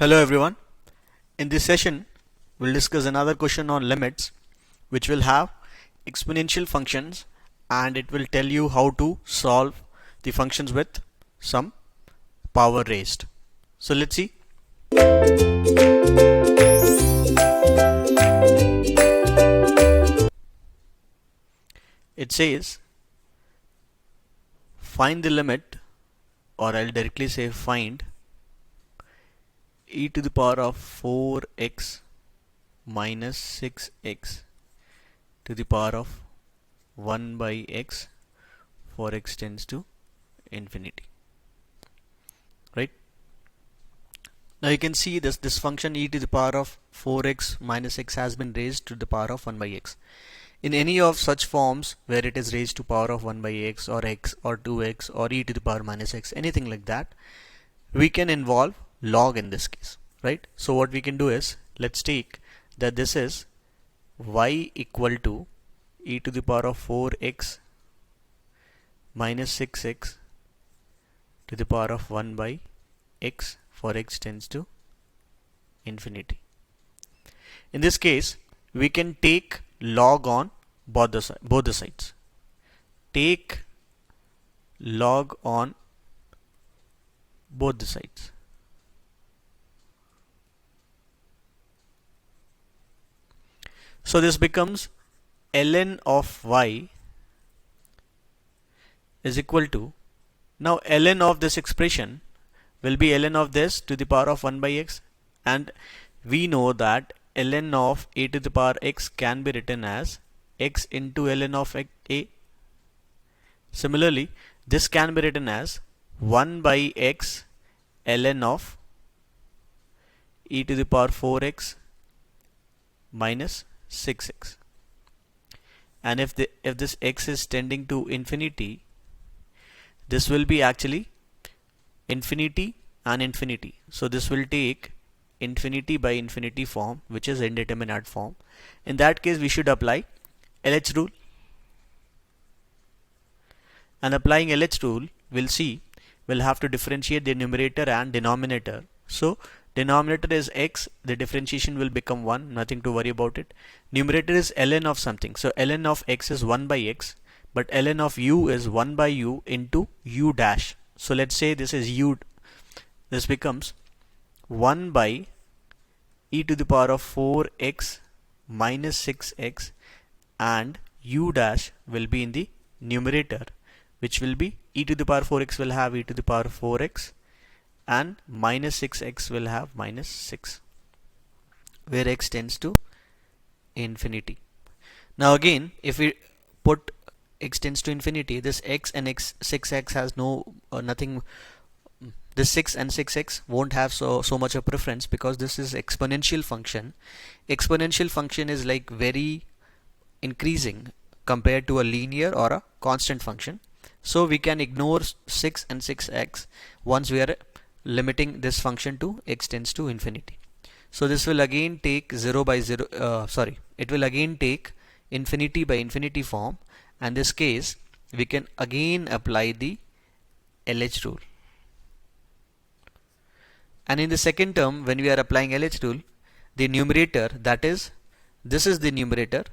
Hello everyone. In this session, we'll discuss another question on limits, which will have exponential functions and it will tell you how to solve the functions with some power raised. So let's see. It says find the limit, or I'll directly say find e to the power of 4x minus 6x to the power of 1 by x for x tends to infinity. Right? Now you can see this function e to the power of 4x minus x has been raised to the power of 1 by x. In any of such forms where it is raised to power of 1 by x or 2x or e to the power minus x, anything like that, we can involve log in this case, right? So what we can do is, let's take that this is y equal to e to the power of 4x minus 6x to the power of 1 by x for x tends to infinity. In this case, we can take log on both the sides. Take log on both the sides. So this becomes ln of y is equal to, now ln of this expression will be ln of this to the power of 1 by x, and we know that ln of a to the power x can be written as x into ln of a. Similarly, this can be written as 1 by x ln of e to the power 4x minus 6x. And if this x is tending to infinity, this will be actually infinity and infinity. So this will take infinity by infinity form, which is indeterminate form. In that case, we should apply LH rule. And applying LH rule, we'll have to differentiate the numerator and denominator. So denominator is x, the differentiation will become 1, nothing to worry about it. Numerator is ln of something, so ln of x is 1 by x, but ln of u is 1 by u into u dash. So let's say this is u, this becomes 1 by e to the power of 4x minus 6x, and u dash will be in the numerator, which will be e to the power 4x will have e to the power 4x, and minus 6x will have minus 6, where x tends to infinity. Now again, if we put x tends to infinity, this x and 6x has nothing. This 6 and 6x won't have so much of preference, because this is exponential function. Exponential function is like very increasing compared to a linear or a constant function. So we can ignore 6 and 6x once we are limiting this function to x tends to infinity. So this will again take it will again take infinity by infinity form, and this case we can again apply the LH rule. And in the second term, when we are applying LH rule, the numerator, that is, this is the numerator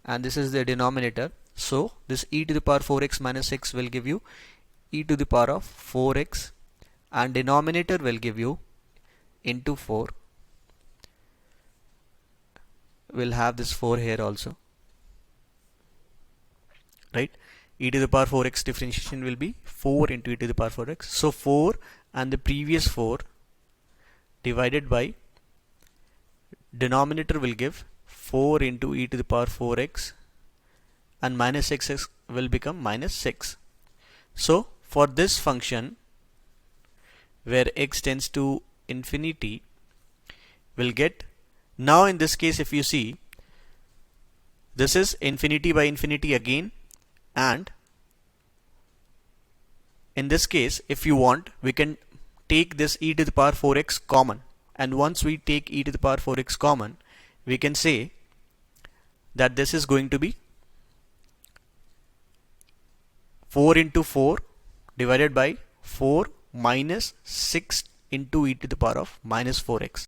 and this is the denominator. So this e to the power 4x minus 6 will give you e to the power of 4x, and denominator will give you into 4. We'll have this 4 here also, right? E to the power 4x differentiation will be 4 into e to the power 4x. So 4 and the previous 4 divided by denominator will give 4 into e to the power 4x, and minus 6x will become minus 6. So for this function where x tends to infinity, we'll get, now in this case if you see, this is infinity by infinity again, and in this case if you want, we can take this e to the power 4x common, and once we take e to the power 4x common, we can say that this is going to be 4 into 4 divided by 4 minus 6 into e to the power of minus 4x.